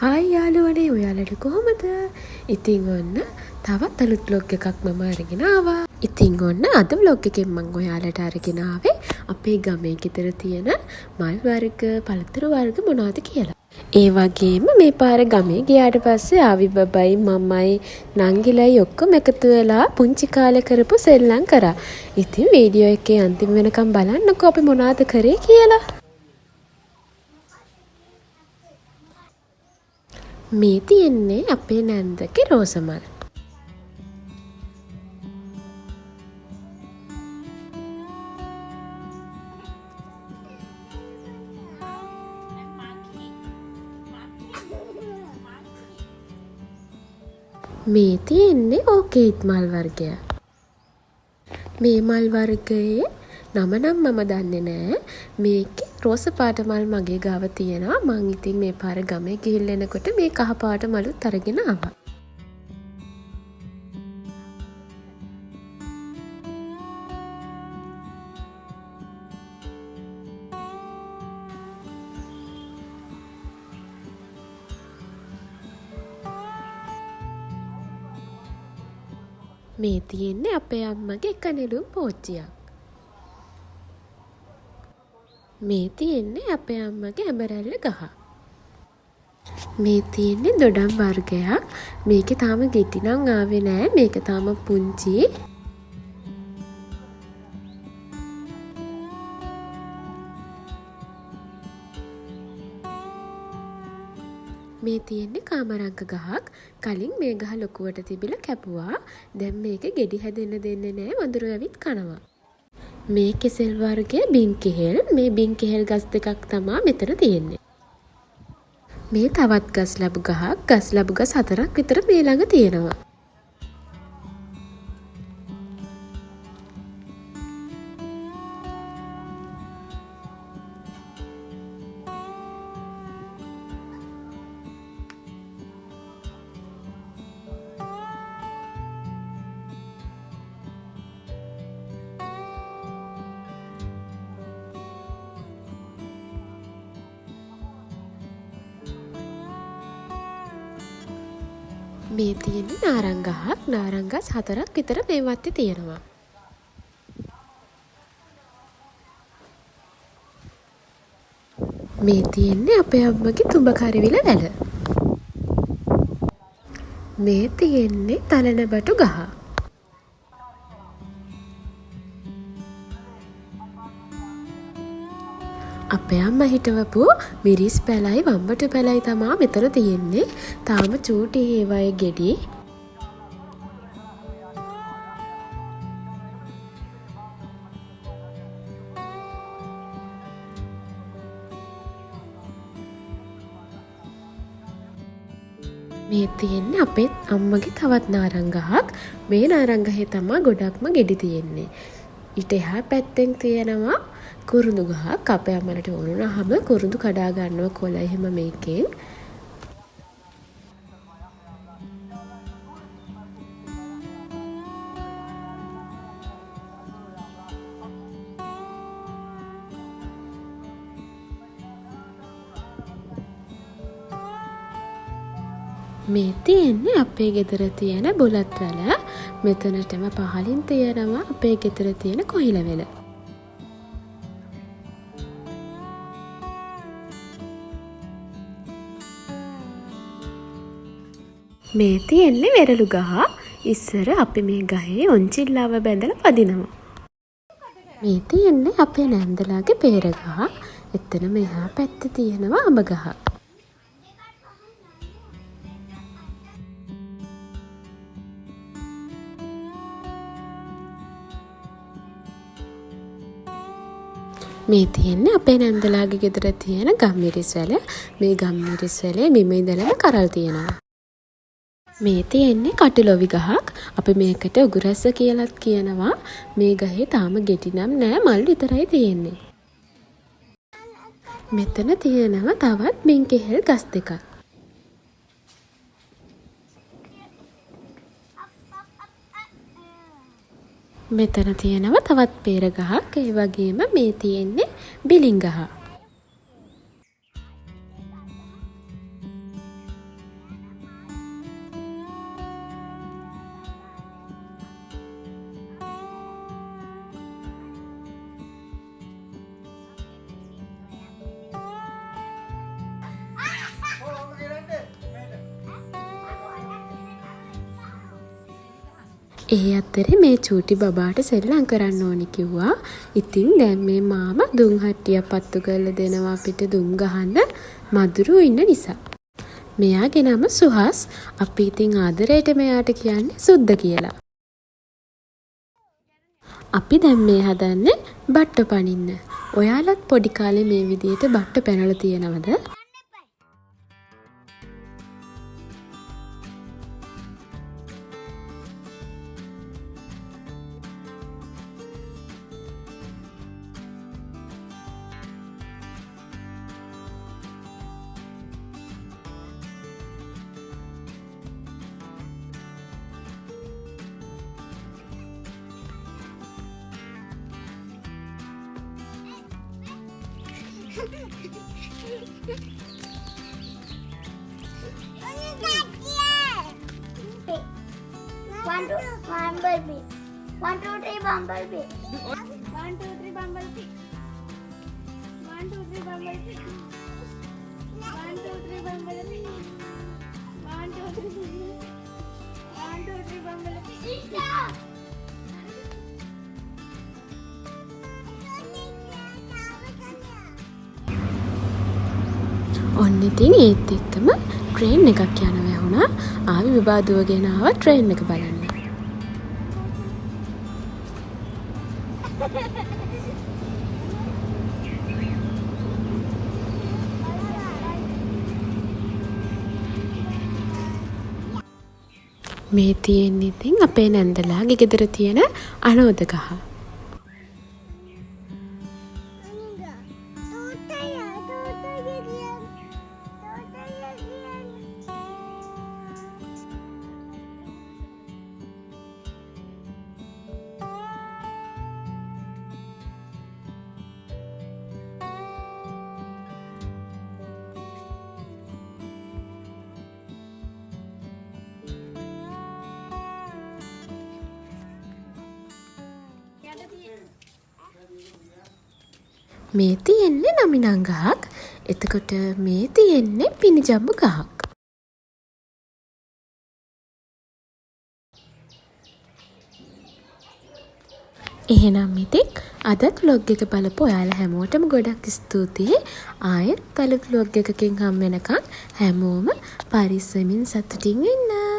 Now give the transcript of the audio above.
Hi යාළුවනේ ඔයාලට කොහොමද? ඉතින් ඔන්න තවත් අලුත් vlog එකක් මම අරගෙන ආවා. ඉතින් ඔන්න අද vlog එකෙන් මම ඔයාලට අරගෙන ආවේ අපේ ගමේ ගෙදර තියෙන මල් වර්ග, පළතුරු වර්ග මොනවද කියලා. ඒ වගේම මේ පාර ගමේ ගියාට පස්සේ ආවි බබයි මමයි නංගිලයි ඔක්කොම එකතු වෙලා පුංචි කාලේ කරපු සෙල්ලම් කරා. ඉතින් වීඩියෝ එකේ අන්තිම වෙනකම් බලන්නකෝ අපි මොනවද කරේ කියලා. මේ තියෙන්නේ අපේ නැන්දගේ රෝස මල්. මේ තියෙන්නේ ඕකේට් මල් වර්ගය. මේ මල් වර්ගයේ නම නම් මම දන්නේ නෑ. මේකේ රෝස පාට මල් මගේ ගාව තියෙනවා. මං ඉතින් මේ පාර ගමේ ගිහිල්ලා එනකොට මේ කහ පාට මලුත් අරගෙන ආවා. මේ තියෙන්නේ අපේ අම්මගේ කනෙළුම් පෝච්චියක්. මේ තියෙන්නේ අපේ අම්මගේ ඇඹරැල්ල ගහ. මේ තියෙන්නේ දොඩම් වර්ගයක්. මේකේ තාම ගෙඩි නම් ආවේ නෑ. මේක තාම පුංචි. මේ තියෙන්නේ කාමරංග ගහක්. කලින් මේ ගහ ලොකුවට තිබිලා කැපුවා. දැන් මේක ගෙඩි හැදෙන්න දෙන්නේ නෑ. වඳුරු ඇවිත් කනවා. මේ කෙසෙල් වර්ගයේ බින් කෙහෙල්. මේ බින් කෙහෙල් ගස් දෙකක් තමයි මෙතන තියෙන්නේ. මේ තවත් ගස් ලැබු ගහක්. ගස් ලැබු ගස් 4ක් විතර මේ ළඟ තියෙනවා. මේ තියෙන්නේ නාරංග ගහක්. නාරංග ගස් 4ක් විතර මේ වත්තේ තියෙනවා. මේ තියෙන්නේ අපේ අම්මගේ තුඹ කරවිල වැල. මේ තියෙන්නේ තලන බටු ගහ. අපේ අම්මා හිටවපු මිරිස් පැලයි වම්බටු පැලයි තමා මෙතන තියෙන්නේ. තාම චූටි ඒවායේ ගෙඩි. මේ තියෙන්නේ අපේ අම්මගේ තවත් නාරංග ගහක්. මේ නාරංග ගහේ තමා ගොඩක්ම ගෙඩි තියෙන්නේ. ඊට එහා පැත්තෙන් තියෙනවා කුරුඳු ගහක්. අපේ අම්මලට උණුනහම කුරුඳු කඩා ගන්නවා කොළ එහෙම මේකෙන්. මේ තියෙන්නේ අපේ ගෙදර තියෙන බුලත් වැල. මෙතනටම පහලින් තියෙනවා අපේ ගෙදර තියෙන කොහිල වෙල. මේ තියෙන්නේ වෙරළු ගහ. ඉස්සර අපි මේ ගහේ ඔන්චිල්ලාව බැඳලා පදිනවා. මේ තියෙන්නේ අපේ නැන්දලාගේ peer ගහ. එතන මෙහා පැත්තේ තියෙනවා අඹ ගහ. මේ තියෙන්නේ අපේ නැන්දලාගේ ගෙදර තියෙන ගම්මිරිස් වැල. මේ ගම්මිරිස් වැලේ බිම ඉඳලම කරල් තියෙනවා. මේ තියෙන්නේ කටුලොවි ගහක්. අපි මේකට උගුරැස්ස කියලාත් කියනවා. මේ ගහේ තාම ගෙඩි නම් නෑ, මල් විතරයි තියෙන්නේ. මෙතන තියෙනවා තවත් බින් කෙහෙල් ගස් දෙකක්. මෙතන තියෙනවා තවත් peer ගහක්. ඒ වගේම මේ තියෙන්නේ බිලින් ගහ. ඒ අතරේ මේ චූටි බබාට සෙල්ලම් කරන්න ඕනි කිව්වා. ඉතින් දැන් මේ මාමා දුම් හට්ටියක් පත්තු කරලා දෙනවා අපිට දුම් ගහන්න මදුරුවෝ ඉන්න නිසා. මෙයාගේ නම සුහස්. අපි ඉතින් ආදරයට මෙයාට කියන්නේ සුද්ද කියලා. අපි දැන් මේ හදන්නේ බට්ටු පනින්න. ඔයාලත් පොඩි කාලේ මේ විදිහට බට්ටු පැනලා තියෙනවද? Bumblebee. 1, 2, 3, Bumblebee. 1, 2, 3, Bumblebee. 1, 2, 3, Bumblebee. 1, 2, 3, Bumblebee. 1, 2, 3, 1, 2, 3, Bumblebee. ඔන්න ඉතින් ඒත් එක්කම ට්‍රේන් එකක් යනවා වුණා. ආවි විවාදුවගෙන ආවා ට්‍රේන් එක බලන්න. මේ තියෙන්නේ ඉතින් අපේ නැන්දලාගේ ගෙදර තියෙන අනෝද ගහ. මේ තියෙන්නේ නමිනං ගහක්. එතකොට මේ තියෙන්නේ පිනිජම්බු ගහක්. එහෙනම් ඉතින් අදත් vlog එක බලපු ඔයාලා හැමෝටම ගොඩක් ස්තුතියි. ආයෙත් අලුත් vlog එකකින් හම් වෙනකන් හැමෝම පරිස්සමින් සතුටින් ඉන්න.